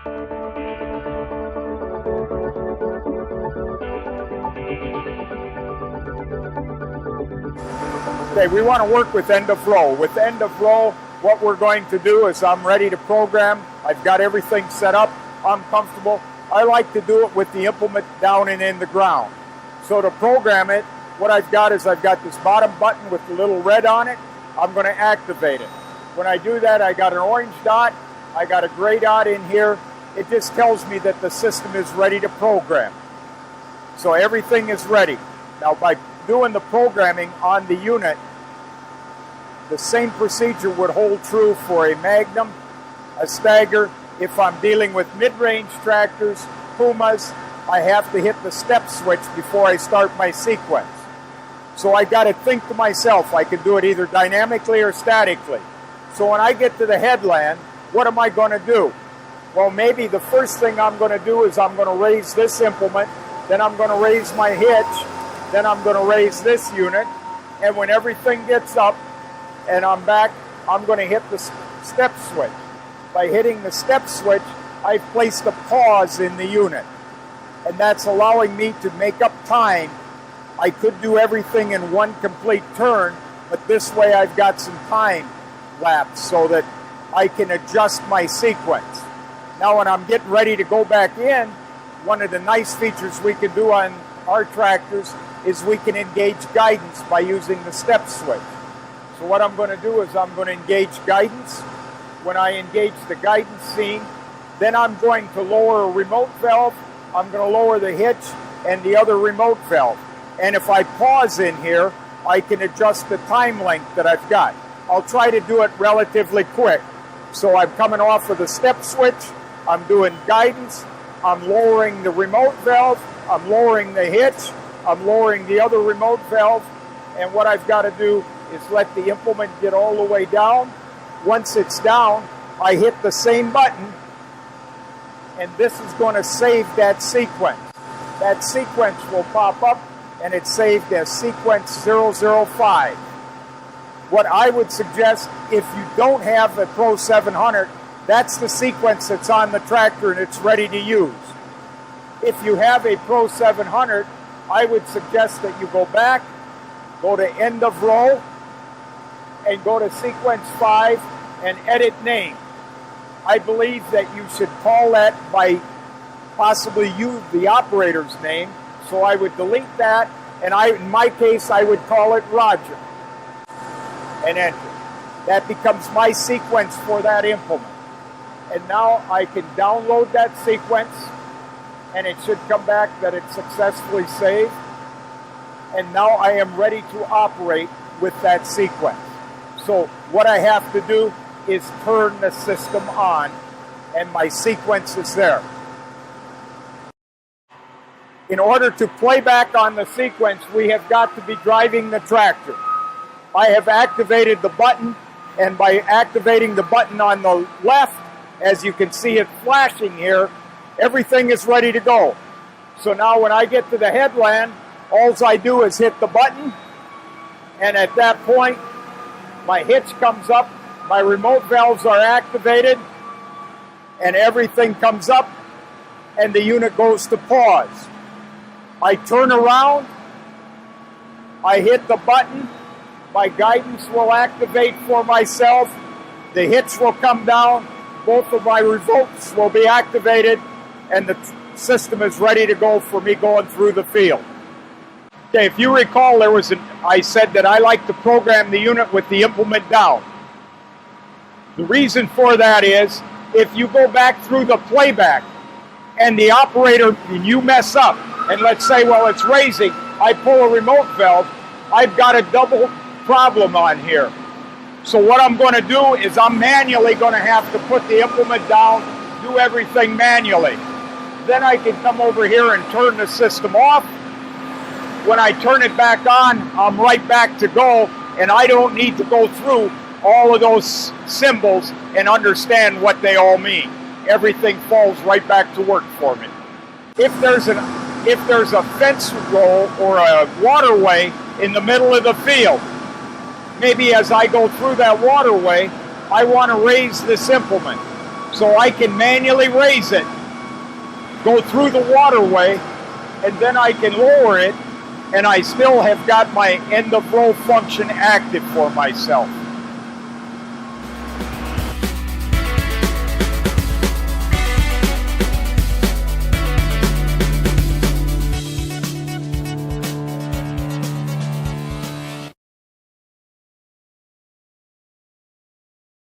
Okay, we want to work with end of row. With end of row, what we're going to do is I'm ready to program. I've got everything set up. I'm comfortable. I like to do it with the implement down and in the ground. So to program it, what I've got is I've got this bottom button with the little red on it. I'm going to activate it. When I do that, I got an orange dot. I got a gray dot in here. It just tells me that the system is ready to program. So everything is ready. Now by doing the programming on the unit, the same procedure would hold true for a Magnum, a Stagger. If I'm dealing with mid-range tractors, Pumas, I have to hit the step switch before I start my sequence. So I got to think to myself, I can do it either dynamically or statically. So when I get to the headland, what am I going to do? Well, maybe the first thing I'm going to do is I'm going to raise this implement, then I'm going to raise my hitch, then I'm going to raise this unit, and when everything gets up and I'm back, I'm going to hit the step switch. By hitting the step switch, I've placed a pause in the unit, and that's allowing me to make up time. I could do everything in one complete turn, but this way I've got some time lapse so that I can adjust my sequence. Now when I'm getting ready to go back in, one of the nice features we can do on our tractors is we can engage guidance by using the step switch. So what I'm going to do is I'm going to engage guidance. When I engage the guidance scene, then I'm going to lower a remote valve, I'm going to lower the hitch and the other remote valve. And if I pause in here, I can adjust the time length that I've got. I'll try to do it relatively quick. So I'm coming off of the step switch, I'm doing guidance, I'm lowering the remote valve, I'm lowering the hitch, I'm lowering the other remote valve, and what I've got to do is let the implement get all the way down. Once it's down, I hit the same button, and this is going to save that sequence. That sequence will pop up, and it's saved as sequence 005. What I would suggest, if you don't have a Pro 700, that's the sequence that's on the tractor and it's ready to use. If you have a Pro 700, I would suggest that you go back, go to end of row, and go to sequence 5 and edit name. I believe that you should call that by possibly use the operator's name. So I would delete that, and in my case, I would call it Roger and enter. That becomes my sequence for that implement. And now I can download that sequence, and it should come back that it's successfully saved. And now I am ready to operate with that sequence. So what I have to do is turn the system on, and my sequence is there. In order to play back on the sequence, we have got to be driving the tractor. I have activated the button, and by activating the button on the left, as you can see it flashing here, everything is ready to go. So now when I get to the headland, all I do is hit the button, and at that point, my hitch comes up, my remote valves are activated, and everything comes up, and the unit goes to pause. I turn around, I hit the button, my guidance will activate for myself, the hitch will come down, both of my remotes will be activated, and the system is ready to go for me going through the field. Okay, if you recall, I said that I like to program the unit with the implement down. The reason for that is, if you go back through the playback and the operator, and you mess up, and let's say, well, it's raising, I pull a remote valve, I've got a double problem on here. So what I'm going to do is I'm manually going to have to put the implement down, do everything manually. Then I can come over here and turn the system off. When I turn it back on, I'm right back to go, and I don't need to go through all of those symbols and understand what they all mean. Everything falls right back to work for me. If there's a fence row or a waterway in the middle of the field, maybe as I go through that waterway, I want to raise this implement. so I can manually raise it, go through the waterway, and then I can lower it, and I still have got my end of flow function active for myself.